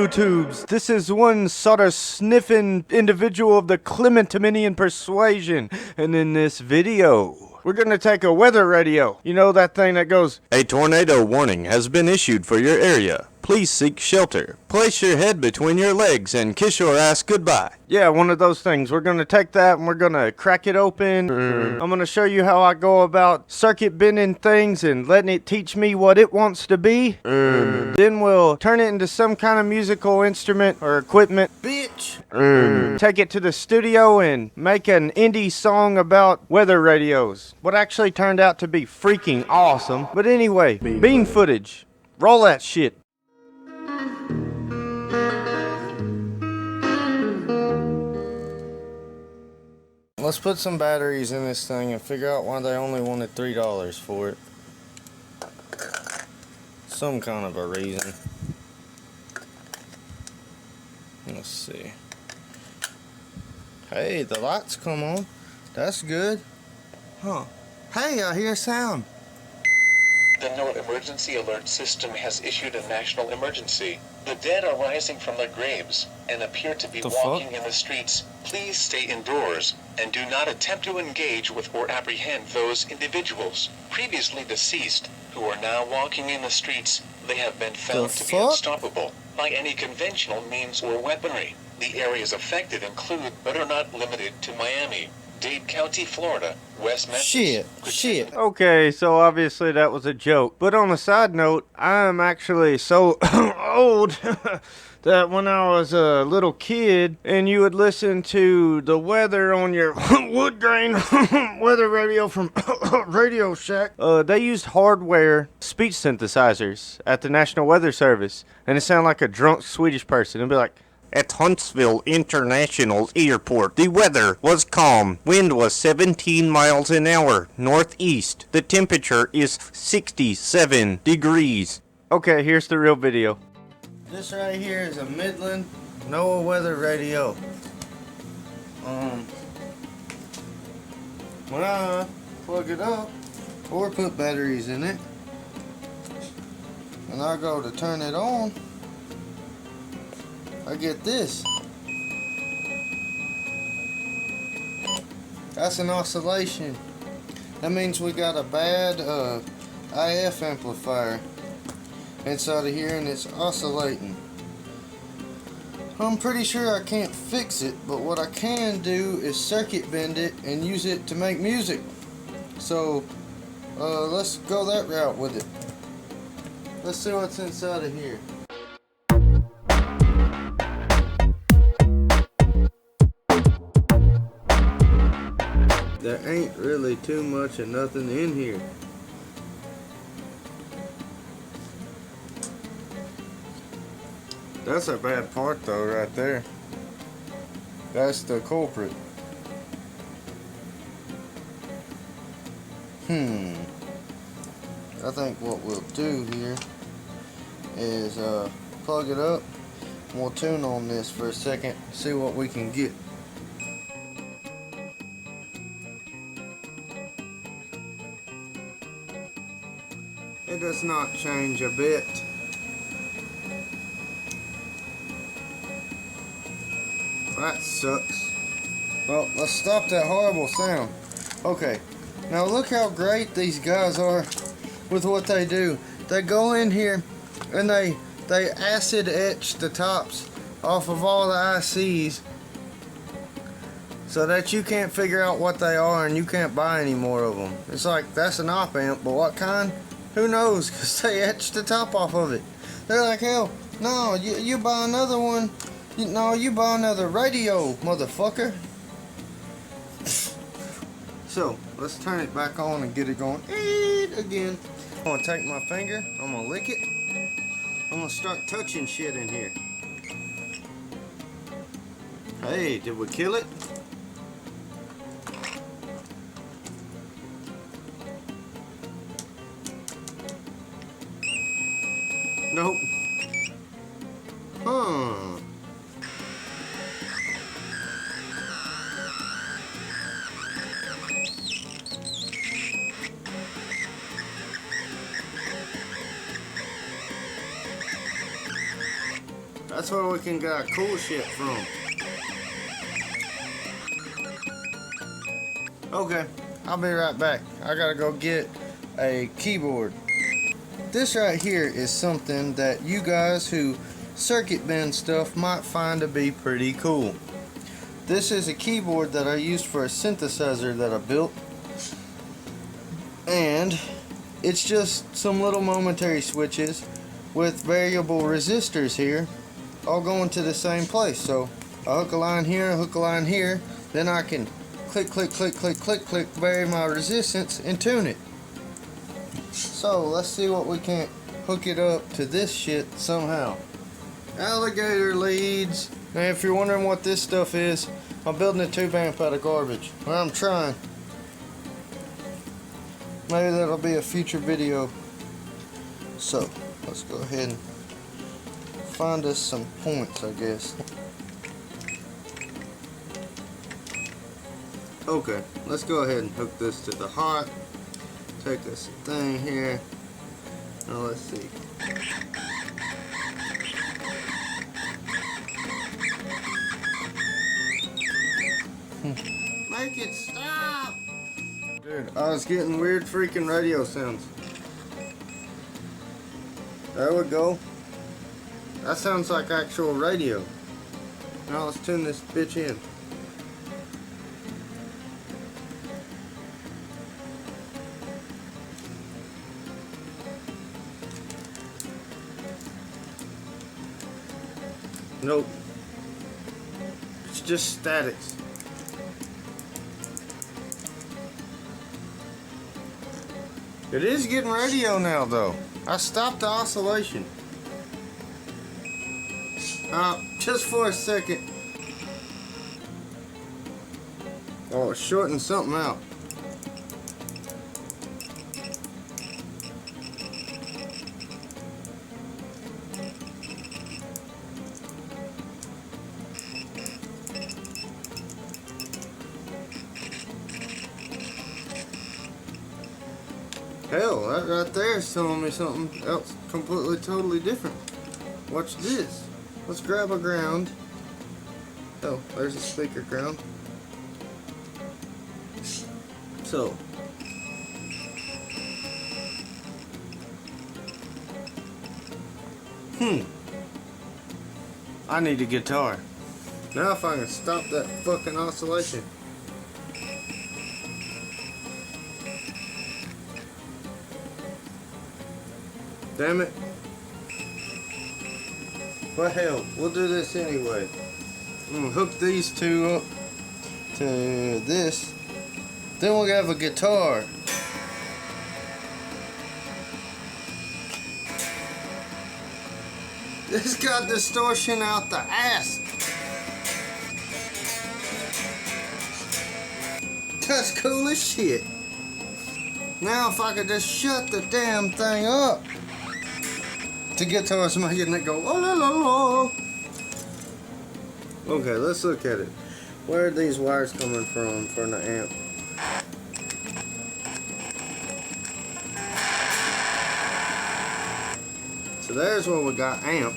YouTubes. This is one sort of sniffing individual of the Clementiminian persuasion. And in this video, we're gonna take a weather radio. You know that thing that goes, "A tornado warning has been issued for your area. Please seek shelter. Place your head between your legs and kiss your ass goodbye." yeah, one of those things. We're gonna take that and we're gonna crack it open. I'm gonna show you how I go about circuit bending things and letting it teach me what it wants to be. Then we'll turn it into some kind of musical instrument or equipment. Bitch! Take it to the studio and make an indie song about weather radios. What actually turned out to be freaking awesome. But anyway, bean footage. Roll that shit. Let's put some batteries in this thing and figure out why they only wanted $3 for it. Some kind of a reason. Let's see. Hey, the lights come on. That's good. Huh. Hey, I hear sound. The NOAA Emergency Alert System has issued a national emergency. The dead are rising from their graves and appear to be walking in the streets. Please stay indoors and do not attempt to engage with or apprehend those individuals previously deceased who are now walking in the streets. They have been found to be unstoppable by any conventional means or weaponry. The areas affected include, but are not limited to, Miami, Dade County, Florida, West Memphis. Shit. Okay, so obviously that was a joke. But on a side note, I'm actually so old that when I was a little kid and you would listen to the weather on your wood grain weather radio from Radio Shack, they used hardware speech synthesizers at the National Weather Service. And it sounded like a drunk Swedish person. It'd be like, "At Huntsville International Airport, the weather was calm. Wind was 17 miles an hour, northeast. The temperature is 67 degrees. Okay, here's the real video. This right here is a Midland NOAA weather radio. When I plug it up or put batteries in it, and I go to turn it on, I get this. That's an oscillation. That means we got a bad IF amplifier inside of here and it's oscillating. I'm pretty sure I can't fix it, but what I can do is circuit bend it and use it to make music. So let's go that route with it. Let's see what's inside of here. There ain't really too much of nothing in here. That's a bad part though right there. That's the culprit. I think what we'll do here is plug it up and we'll tune on this for a second, see what we can get. It does not change a bit. That sucks. Well, let's stop that horrible sound. Okay, now look how great these guys are with what they do. They go in here and they acid etch the tops off of all the ICs so that you can't figure out what they are and you can't buy any more of them. It's like, that's an op amp, but what kind? Who knows, because they etched the top off of it. They're like, hell, no, you buy another one. No, you buy another radio, motherfucker. So, let's turn it back on and get it going again. I'm going to take my finger, I'm going to lick it. I'm going to start touching shit in here. Hey, did we kill it? Nope. Huh. That's where we can get our cool shit from. Okay, I'll be right back. I gotta go get a keyboard. This right here is something that you guys who circuit bend stuff might find to be pretty cool. This is a keyboard that I used for a synthesizer that I built, and it's just some little momentary switches with variable resistors here, all going to the same place. So I hook a line here, I hook a line here, then I can click, click, click, click, click, click, vary my resistance and tune it. So let's see what we can't hook it up to this shit somehow. Alligator leads. Now if you're wondering what this stuff is, I'm building a tube amp out of garbage. Well, I'm trying. Maybe that'll be a future video. So let's go ahead and find us some points, I guess. Okay, let's go ahead and hook this to the hot. Take this thing here. Now let's see. Make it stop! Dude, I was getting weird freaking radio sounds. There we go. That sounds like actual radio. Now let's tune this bitch in. Nope. It's just statics. It is getting radio now though. I stopped the oscillation. Just for a second. Oh, it's shorting something out. Hell, that right there is telling me something else completely, totally different. Watch this. Let's grab a ground. Oh, there's a speaker ground. So. I need a guitar. Now if I can stop that fucking oscillation. Damn it. Well, hell, we'll do this anyway. I'm gonna hook these two up to this. Then we'll have a guitar. This got distortion out the ass. That's cool as shit. Now if I could just shut the damn thing up. The guitar's making it go, oh la la la. Okay, let's look at it. Where are these wires coming from for the amp? So there's where we got amp.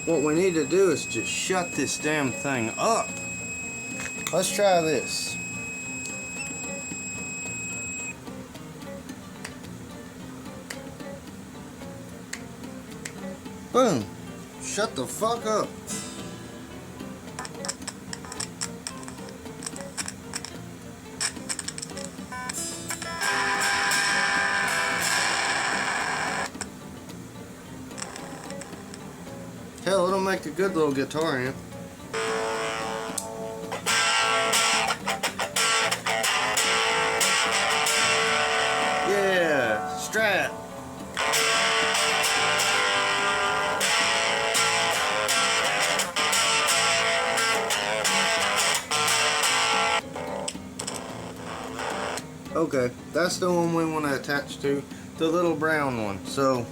What we need to do is just shut this damn thing up. Let's try this. Boom. Shut the fuck up. Hell, it'll make a good little guitar amp. Yeah, Strat. Okay, that's the one we want to attach to, the little brown one. So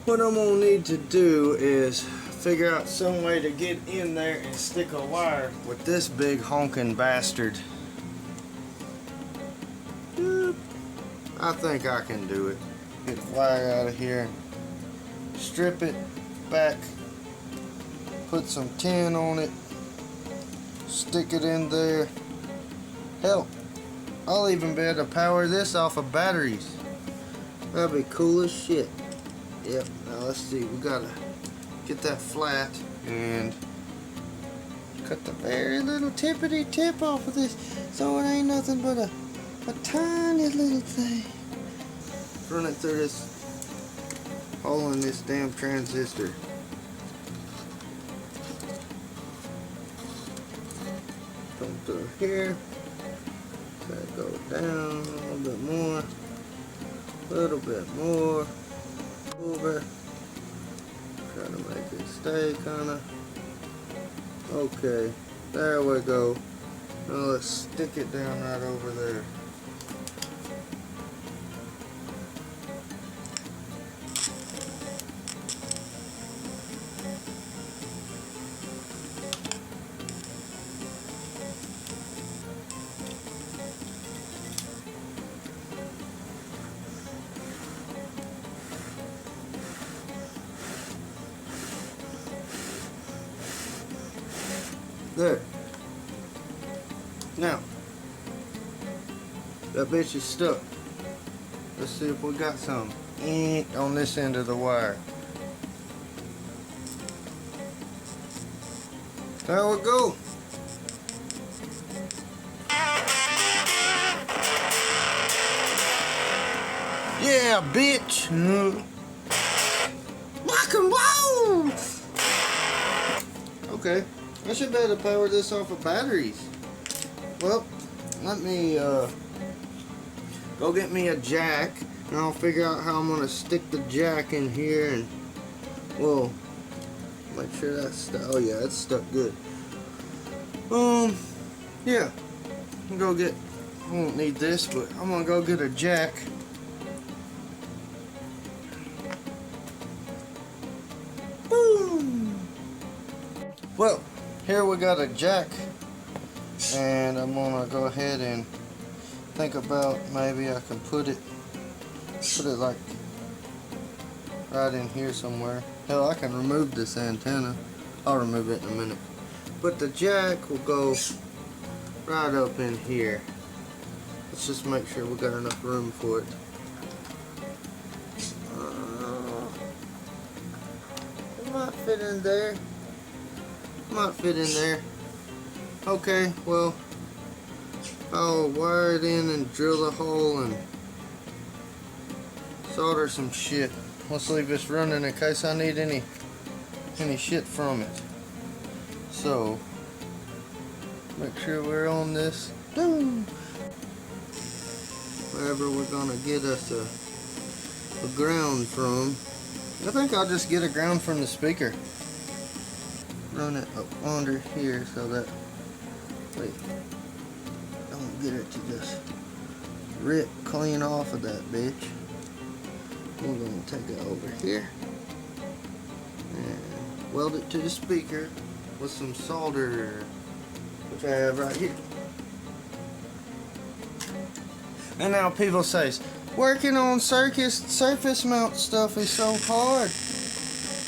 what I'm gonna need to do is figure out some way to get in there and stick a wire with this big honking bastard. I think I can do it. Get the wire out of here, strip it, back, put some tin on it, stick it in there. Hell, I'll even be able to power this off of batteries. That'd be cool as shit. Yep, now let's see, we gotta get that flat and cut the very little tippity tip off of this so it ain't nothing but a tiny little thing. Run it through this hole in this damn transistor. Come through here. Gotta go down a little bit more. A little bit more. Over. Try to make it stay kinda. Okay. There we go. Now let's stick it down right over there. There. Now, that bitch is stuck. Let's see if we got some ink on this end of the wire. There we go. Yeah, bitch. Rock and roll. Okay. I should be able to power this off of batteries. Well, let me go get me a jack, and I'll figure out how I'm gonna stick the jack in here, and we'll make sure that's stuck. Oh yeah, it's stuck good. Yeah. I'm gonna go get. I won't need this, but I'm gonna go get a jack. Boom. Well. Here we got a jack, and I'm gonna go ahead and think about maybe I can put it like right in here somewhere. Hell, I can remove this antenna. I'll remove it in a minute. But the jack will go right up in here. Let's just make sure we got enough room for it. It might fit in there. Might fit in there. Okay, well, I'll wire it in and drill the hole and solder some shit. Let's leave this running in case I need any shit from it. So, make sure we're on this. Wherever we're gonna get us a ground from. I think I'll just get a ground from the speaker. Run it up under here so that don't get it to just rip clean off of that bitch. We're gonna take it over here and weld it to the speaker with some solder, which I have right here. And now people say working on surface mount stuff is so hard.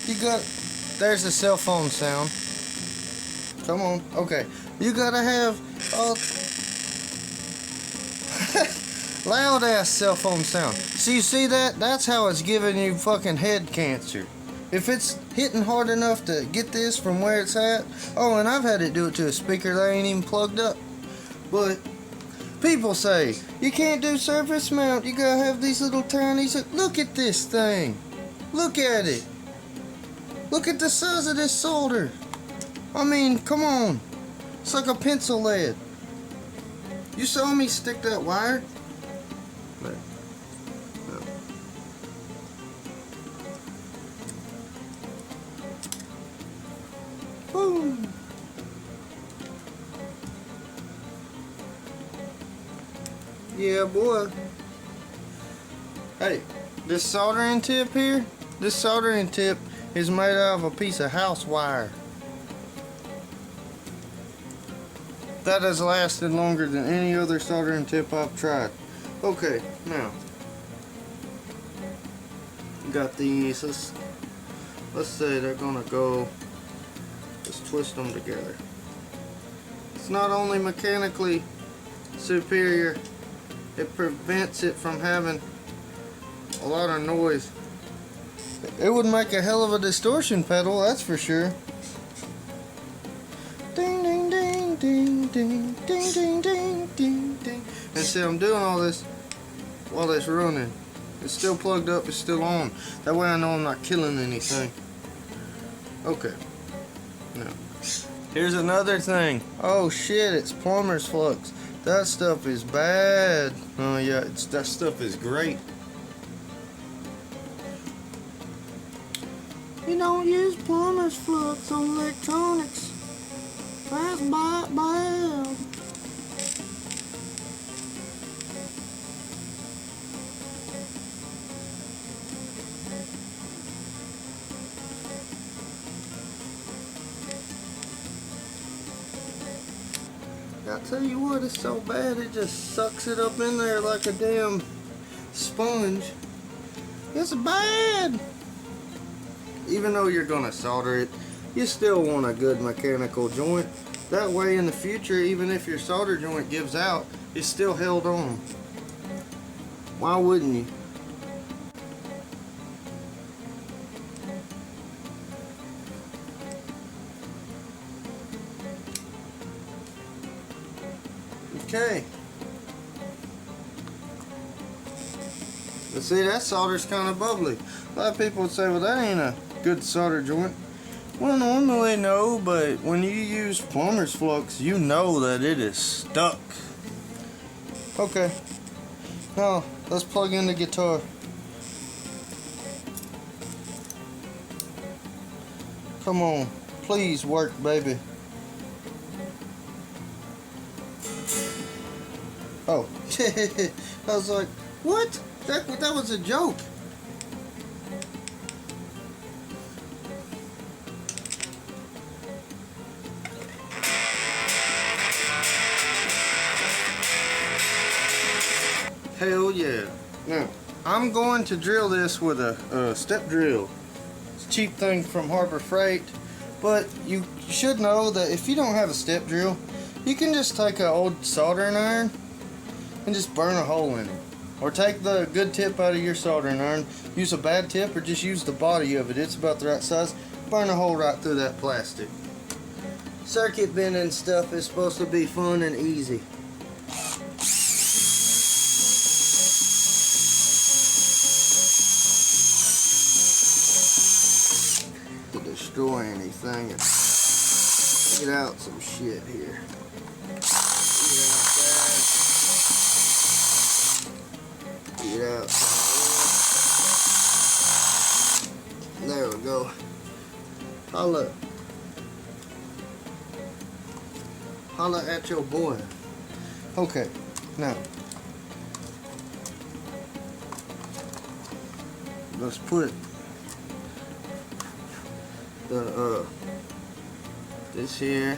You got. There's the cell phone sound. Come on. Okay. You gotta have loud ass cell phone sound. So you see that? That's how it's giving you fucking head cancer. If it's hitting hard enough to get this from where it's at. Oh, and I've had it do it to a speaker that ain't even plugged up. But people say you can't do surface mount. You gotta have these little tiny. Look at this thing. Look at it. Look at the size of this solder. I mean, come on. It's like a pencil lead. You saw me stick that wire? But, no. Boom. Yeah, boy. Hey, this soldering tip here, this soldering tip is made out of a piece of house wire. That has lasted longer than any other soldering tip I've tried. Okay, now got these. Let's let's say they're gonna go, just twist them together. It's not only mechanically superior, it prevents it from having a lot of noise. It would make a hell of a distortion pedal, that's for sure. Ding ding ding ding ding ding ding ding ding ding. And see, I'm doing all this while it's running. It's still plugged up, it's still on. That way I know I'm not killing anything. Okay. Now, here's another thing. Oh shit, it's plumber's flux. That stuff is bad. Oh yeah, that stuff is great. You don't use plumber's flux on electronics. That's bad. I tell you what, it's so bad it just sucks it up in there like a damn sponge. It's bad. Even though you're gonna solder it, you still want a good mechanical joint. That way in the future, even if your solder joint gives out, it's still held on. Why wouldn't you? Okay. But see, that solder's kind of bubbly. A lot of people would say, well, that ain't a good solder joint. Well, normally no, but when you use plumber's flux, you know that it is stuck. Okay. Now, let's plug in the guitar. Come on. Please work, baby. Oh. I was like, what? That was a joke. Hell yeah. Now, I'm going to drill this with a step drill. It's a cheap thing from Harbor Freight, but you should know that if you don't have a step drill, you can just take an old soldering iron and just burn a hole in it. Or take the good tip out of your soldering iron, use a bad tip, or just use the body of it. It's about the right size. Burn a hole right through that plastic. Circuit bending stuff is supposed to be fun and easy. To destroy anything and get out some shit here. Get out. There we go. Holla at your boy. Okay, now let's put the this here,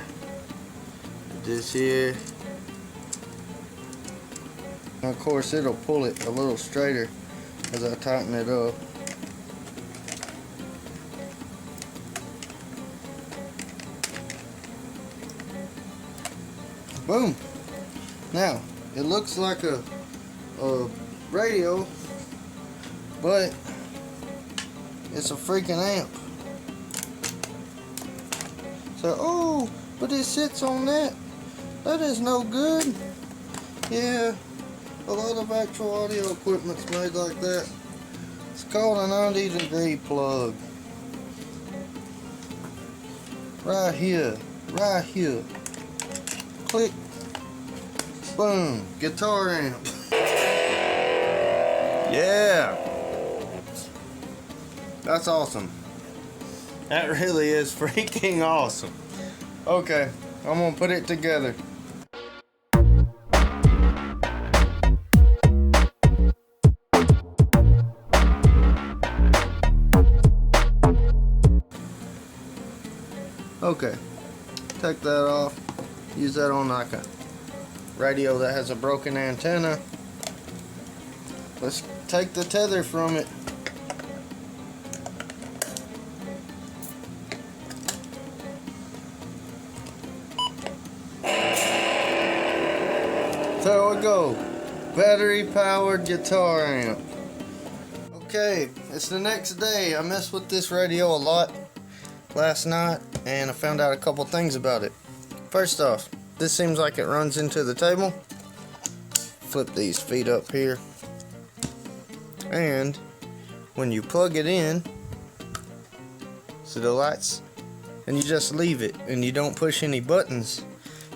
and of course it'll pull it a little straighter as I tighten it up. Boom. Now it looks like a radio, but it's a freaking amp. So, oh, but it sits on that. That is no good. Yeah, a lot of actual audio equipment's made like that. It's called a 90-degree plug. Right here. Click. Boom. Guitar amp. Yeah. That's awesome. That really is freaking awesome. Okay, I'm gonna put it together. Okay, take that off. Use that on like a radio that has a broken antenna. Let's take the tether from it. there we go. Battery powered guitar amp. Okay, it's the next day. I messed with this radio a lot last night and I found out a couple things about it. First off, this seems like it runs into the table. Flip these feet up here. And when you plug it in, so the lights, and you just leave it and you don't push any buttons,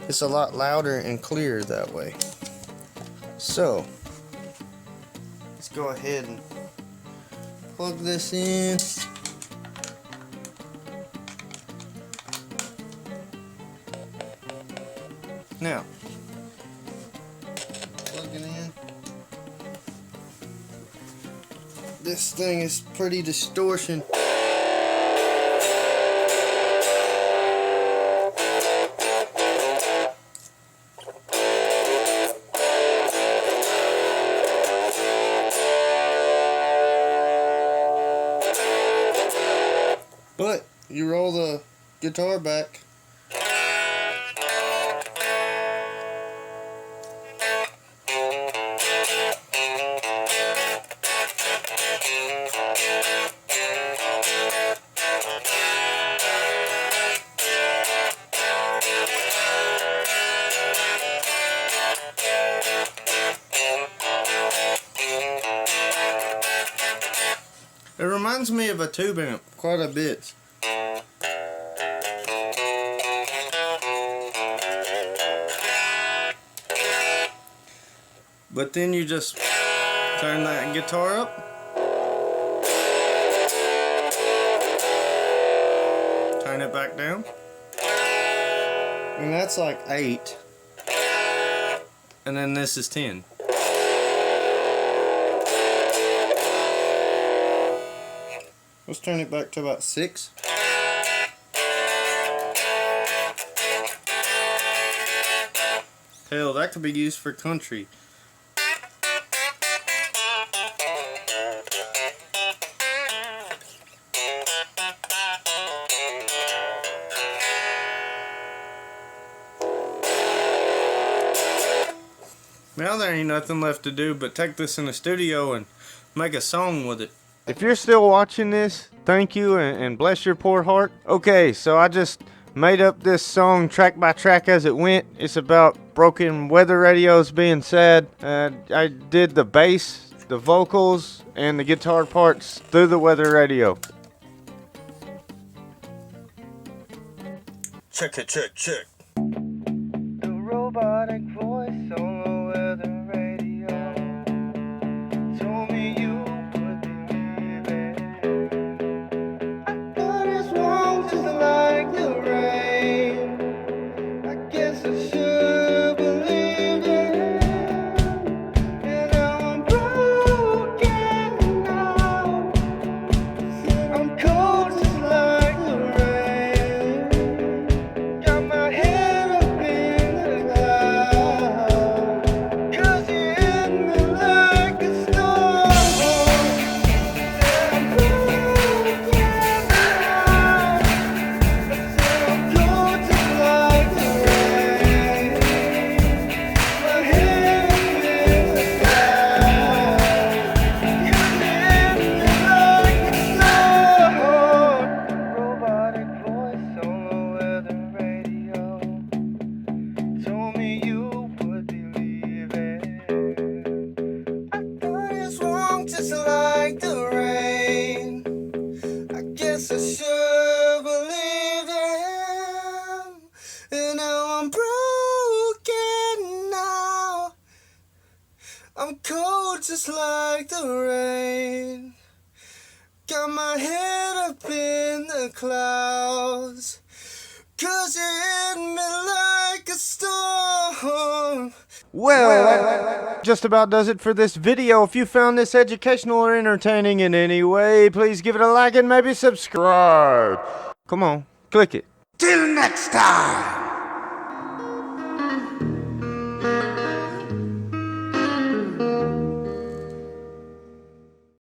it's a lot louder and clearer that way. So let's go ahead and plug this in. Now plug it in. This thing is pretty distortion. But you roll the guitar back. It reminds me of a tube amp quite a bit. But then you just turn that guitar up. Turn it back down. And that's like 8. And then this is 10. Let's turn it back to about 6. Hell, that could be used for country. Now there ain't nothing left to do but take this in the studio and make a song with it. If you're still watching this, thank you and bless your poor heart. Okay, so I just made up this song track by track as it went. It's about broken weather radios being sad. I did the bass, the vocals, and the guitar parts through the weather radio. Check it, check. The robotic voice on the weather radio told me you would believe it. I thought it's wrong just like the rain. I guess I should believe it. And now I'm broken now. I'm cold just like the rain. Got my head up in the clouds. 'Cause you hit me like a storm. I'm broken now. I'm cold just like the rain. My head up in the clouds. 'Cause you hit me like a storm. Robotic voice on the weather radio told me you would believe it. I thought it's wrong just like the rain. I guess I should believe them. And now I'm broken now. I'm cold just like the rain. Got my head up in the clouds. 'Cause you hit me like a storm. Well, that just about does it for this video. If you found this educational or entertaining in any way, please give it a like and maybe subscribe. Come on, click it. Till next time.